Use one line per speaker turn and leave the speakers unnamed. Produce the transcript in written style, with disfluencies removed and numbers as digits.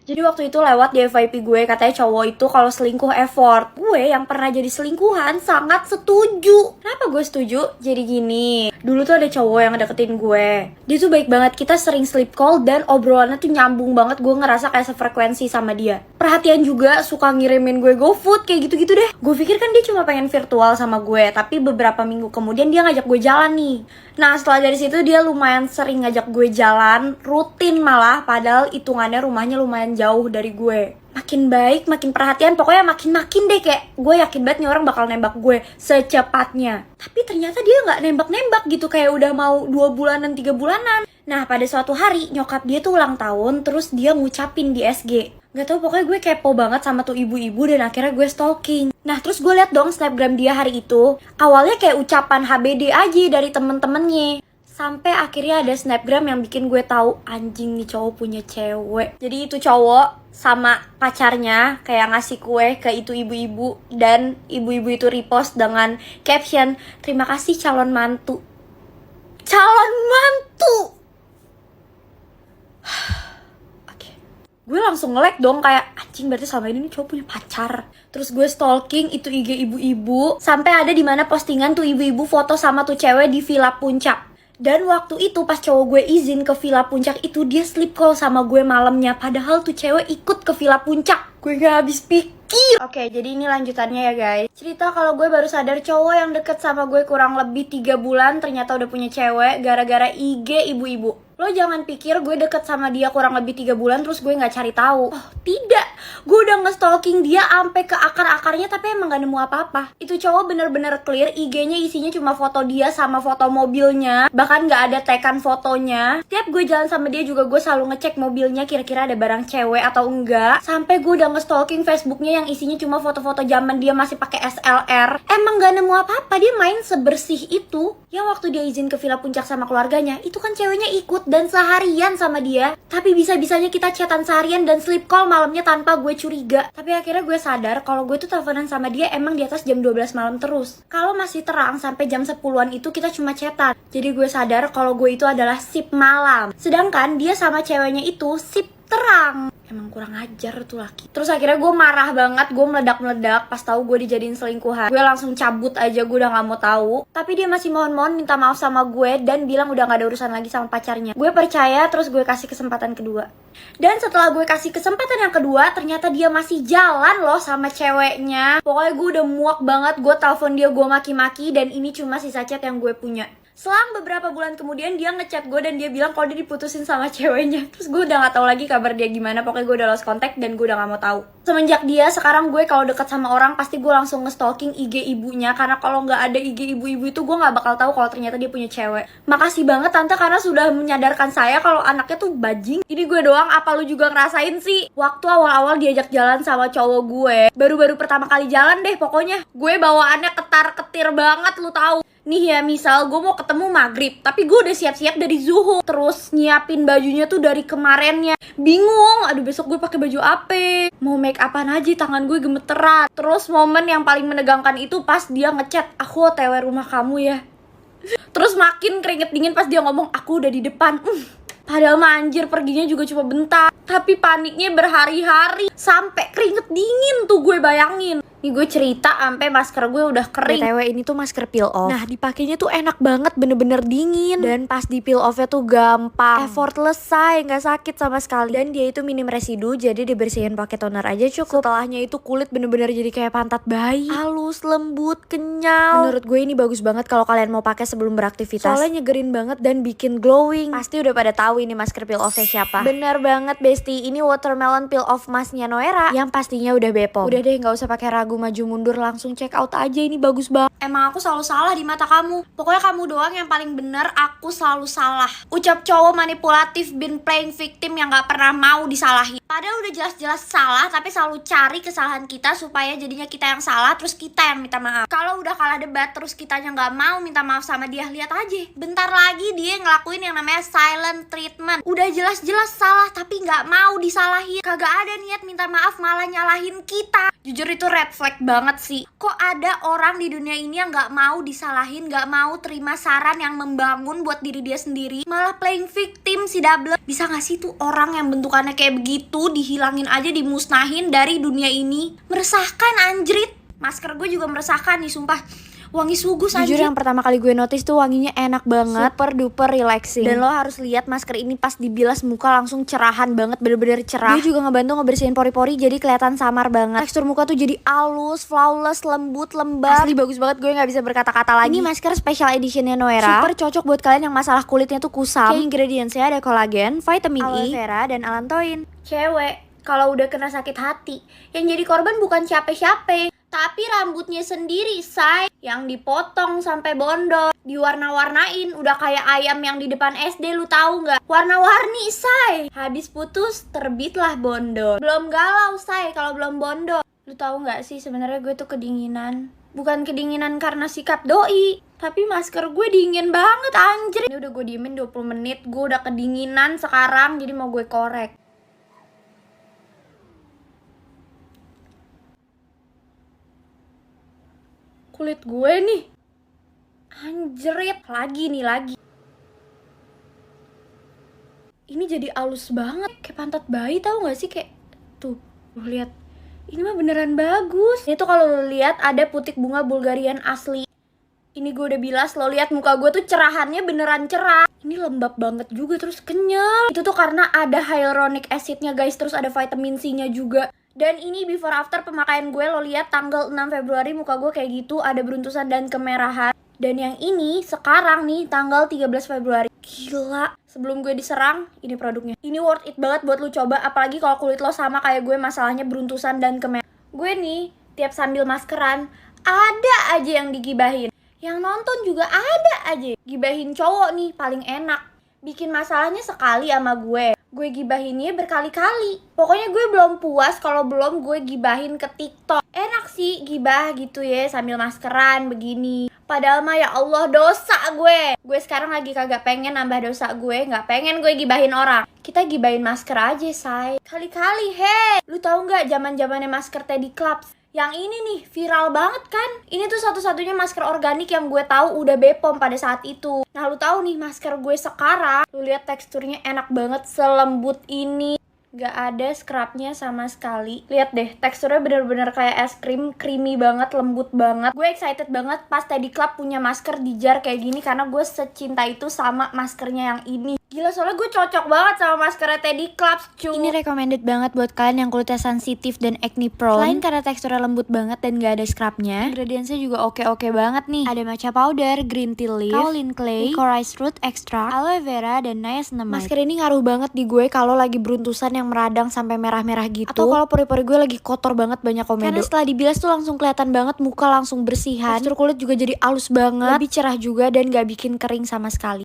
Jadi waktu itu lewat di FYP gue, katanya cowok itu kalau selingkuh effort. Gue yang pernah jadi selingkuhan sangat setuju. Kenapa gue setuju? Jadi gini, dulu tuh ada cowok yang deketin gue. Dia tuh baik banget, kita sering sleep call dan obrolannya tuh nyambung banget. Gue ngerasa kayak sefrekuensi sama dia. Perhatian juga, suka ngirimin gue GoFood, kayak gitu-gitu deh. Gue pikir kan dia cuma pengen virtual sama gue, tapi beberapa minggu kemudian dia ngajak gue jalan nih. Nah setelah dari situ dia lumayan sering ngajak gue jalan, rutin malah, padahal hitungannya rumahnya lumayan jauh dari gue. Makin baik, makin perhatian, pokoknya makin deh, kayak gue yakin banget nih orang bakal nembak gue secepatnya. Tapi ternyata dia gak nembak-nembak gitu, kayak udah mau 2 bulanan, 3 bulanan. Nah pada suatu hari nyokap dia tuh ulang tahun, terus dia ngucapin di SG. Gak tau, pokoknya gue kepo banget sama tuh ibu-ibu dan akhirnya gue stalking. Nah terus gue liat dong snapgram dia hari itu. Awalnya kayak ucapan HBD aja dari temen-temennya. Sampai akhirnya ada snapgram yang bikin gue tahu anjing nih cowok punya cewek. Jadi itu cowok sama pacarnya kayak ngasih kue ke itu ibu-ibu. Dan ibu-ibu itu repost dengan caption, "Terima kasih calon mantu." Calon mantu! Gue langsung nge-like dong, kayak anjing berarti selama ini nih cowok punya pacar. Terus gue stalking itu IG ibu-ibu, sampai ada di mana postingan tuh ibu-ibu foto sama tuh cewek di Villa Puncak. Dan waktu itu pas cowok gue izin ke Villa Puncak itu, dia sleep call sama gue malamnya, padahal tuh cewek ikut ke Villa Puncak. Gue gak habis pikir. Oke, jadi ini lanjutannya ya guys. Cerita kalau gue baru sadar cowok yang deket sama gue kurang lebih 3 bulan ternyata udah punya cewek gara-gara IG ibu-ibu. Lo jangan pikir gue deket sama dia kurang lebih 3 bulan terus gue gak cari tahu. Oh tidak, gue udah nge-stalking dia sampai ke akar-akarnya tapi emang gak nemu apa-apa. Itu cowok bener-bener clear, IG-nya isinya cuma foto dia sama foto mobilnya. Bahkan gak ada tekan fotonya. Tiap gue jalan sama dia juga gue selalu ngecek mobilnya kira-kira ada barang cewek atau enggak. Sampai gue udah nge-stalking Facebooknya yang isinya cuma foto-foto zaman dia masih pakai SLR. Emang gak nemu apa-apa, dia main sebersih itu. Yang waktu dia izin ke Villa Puncak sama keluarganya, itu kan ceweknya ikut dan seharian sama dia. Tapi bisa-bisanya kita chatan seharian dan sleep call malamnya tanpa gue curiga. Tapi akhirnya gue sadar kalau gue tuh teleponan sama dia emang di atas jam 12 malam terus. Kalau masih terang sampai jam 10-an itu kita cuma chatan. Jadi gue sadar kalau gue itu adalah sip malam. Sedangkan dia sama ceweknya itu sip terang. Emang kurang ajar tuh laki. Terus akhirnya gue marah banget, gue meledak-meledak pas tahu gue dijadiin selingkuhan. Gue langsung cabut aja, gue udah gak mau tahu. Tapi dia masih mohon-mohon minta maaf sama gue dan bilang udah gak ada urusan lagi sama pacarnya. Gue percaya, terus gue kasih kesempatan kedua. Dan setelah gue kasih kesempatan yang kedua, ternyata dia masih jalan loh sama ceweknya. Pokoknya gue udah muak banget, gue telepon dia, gue maki-maki, dan ini cuma sisa chat yang gue punya. Selang beberapa bulan kemudian dia ngechat gue dan dia bilang kalau dia diputusin sama ceweknya. Terus gue udah gak tahu lagi kabar dia gimana. Pokoknya gue udah lost contact dan gue udah gak mau tahu. Semenjak dia, sekarang gue kalau deket sama orang pasti gue langsung nge-stalking IG ibunya. Karena kalau gak ada IG ibu-ibu itu gue gak bakal tahu kalau ternyata dia punya cewek. Makasih banget tante karena sudah menyadarkan saya kalau anaknya tuh bajing. Ini gue doang, apa lu juga ngerasain sih? Waktu awal-awal diajak jalan sama cowok gue, baru-baru pertama kali jalan deh pokoknya, gue bawaannya ketar-ketir banget, lu tahu. Nih ya, misal gue mau ketemu maghrib, tapi gue udah siap-siap dari zuhur. Terus nyiapin bajunya tuh dari kemarinnya. Bingung, aduh besok gue pakai baju apa? Mau make upan aja, tangan gue gemeteran. Terus momen yang paling menegangkan itu pas dia ngechat, "Aku OTW rumah kamu ya." Terus makin keringet dingin pas dia ngomong, "Aku udah di depan." Padahal mah anjir perginya juga cuma bentar. Tapi paniknya berhari-hari. Sampai keringet dingin tuh gue bayangin. Nih gue cerita sampai masker gue udah kering. BTW ini tuh masker peel off. Nah dipakainya tuh enak banget, bener-bener dingin. Dan pas di peel offnya tuh gampang, effortless say, gak sakit sama sekali. Dan dia itu minim residu, jadi dibersihin pakai toner aja cukup. Setelahnya itu kulit bener-bener jadi kayak pantat bayi, halus, lembut, kenyal. Menurut gue ini bagus banget kalau kalian mau pakai sebelum beraktivitas. Soalnya nyegerin banget dan bikin glowing. Pasti udah pada tahu ini masker peel offnya siapa. Bener banget bestie, ini watermelon peel off masknya Noera yang pastinya udah Bepom. Udah deh, gak usah pakai ragu maju mundur, langsung check out aja, ini bagus banget. Emang aku selalu salah di mata kamu. Pokoknya kamu doang yang paling bener, aku selalu salah. Ucap cowok manipulatif, been playing victim yang gak pernah mau disalahin. Padahal udah jelas-jelas salah, tapi selalu cari kesalahan kita supaya jadinya kita yang salah, terus kita yang minta maaf. Kalau udah kalah debat terus kitanya gak mau minta maaf sama dia, lihat aja, bentar lagi dia ngelakuin yang namanya silent treatment. Udah jelas-jelas salah tapi gak mau disalahin. Kagak ada niat minta maaf, malah nyalahin kita. Jujur itu red flag banget sih. Kok ada orang di dunia ini yang gak mau disalahin, gak mau terima saran yang membangun buat diri dia sendiri, malah playing victim si double. Bisa gak sih tuh orang yang bentukannya kayak begitu dihilangin aja, dimusnahin dari dunia ini? Meresahkan anjrit. Masker gue juga meresahkan nih sumpah. Wangi sugus anjir.
Jujur yang pertama kali gue notice tuh wanginya enak banget, super duper relaxing.
Dan lo harus lihat masker ini pas dibilas muka langsung cerahan banget, bener-bener cerah.
Dia juga ngebantu ngebersihin pori-pori jadi kelihatan samar banget. Tekstur muka tuh jadi halus, flawless, lembut, lembab.
Asli bagus banget, gue gak bisa berkata-kata lagi.
Ini masker special editionnya Noera. Super cocok buat kalian yang masalah kulitnya tuh kusam. Ingredientsnya ada kolagen, vitamin
aloe
E,
vera,
dan allantoin.
Cewek kalau udah kena sakit hati, yang jadi korban bukan siapa-siapa, tapi rambutnya sendiri, say. Yang dipotong sampai bondol, diwarna-warnain, udah kayak ayam yang di depan SD, lu tahu nggak? Warna-warni, say. Habis putus, terbitlah bondol. Belum galau, say, kalau belum bondol. Lu tahu nggak sih sebenarnya gue tuh kedinginan. Bukan kedinginan karena sikap doi, tapi masker gue dingin banget anjir. Ini udah gue diemin 20 menit, gue udah kedinginan sekarang, jadi mau gue korek. Kulit gue nih anjrit, lagi ini jadi halus banget, kayak pantat bayi, tahu gak sih? Kayak tuh, lu lihat, ini mah beneran bagus. Ini tuh kalau lu lihat ada putik bunga Bulgarian asli. Ini gue udah bilas, lo lihat muka gue tuh cerahannya beneran cerah. Ini lembab banget juga, terus kenyal. Itu tuh karena ada hyaluronic acidnya guys, terus ada vitamin C nya juga. Dan ini before after pemakaian gue, lo lihat tanggal 6 Februari muka gue kayak gitu, ada beruntusan dan kemerahan. Dan yang ini sekarang nih tanggal 13 Februari. Gila, sebelum gue diserang, ini produknya. Ini worth it banget buat lo coba, apalagi kalau kulit lo sama kayak gue masalahnya beruntusan dan kemerahan. Gue nih, tiap sambil maskeran, ada aja yang digibahin. Yang nonton juga ada aja. Gibahin cowok nih paling enak. Bikin masalahnya sekali sama gue gibahinnya berkali-kali. Pokoknya gue belum puas kalau belum gue gibahin ke TikTok. Enak sih gibah gitu ya sambil maskeran begini. Padahal mah ya Allah dosa gue. Gue sekarang lagi kagak pengen nambah dosa gue, nggak pengen gue gibahin orang. Kita gibahin masker aja, say. Kali-kali, he. Lu tahu nggak zaman-zamannya masker Teddy Clubs? Yang ini nih viral banget kan? Ini tuh satu-satunya masker organik yang gue tahu udah Bepom pada saat itu. Nah lu tahu nih masker gue sekarang, lu lihat teksturnya enak banget, selembut ini. Gak ada scrubnya sama sekali. Lihat deh, teksturnya bener-bener kayak es krim, creamy banget, lembut banget. Gue excited banget pas Teddy Club punya masker di jar kayak gini karena gue secinta itu sama maskernya yang ini. Gila, soalnya gue cocok banget sama maskernya Teddy Club, cuy.
Ini recommended banget buat kalian yang kulitnya sensitif dan acne prone. Selain karena teksturnya lembut banget dan gak ada scrubnya, ingredientsnya juga oke-oke banget nih. Ada matcha powder, green tea leaf, kaolin clay, licorice root extract, aloe vera, dan niacinamide. Masker ini ngaruh banget di gue kalau lagi beruntusan yang meradang sampai merah-merah gitu, atau kalau pori-pori gue lagi kotor banget banyak komedo. Karena setelah dibilas tuh langsung kelihatan banget, muka langsung bersihan, tekstur kulit juga jadi halus banget, lebih cerah juga dan gak bikin kering sama sekali.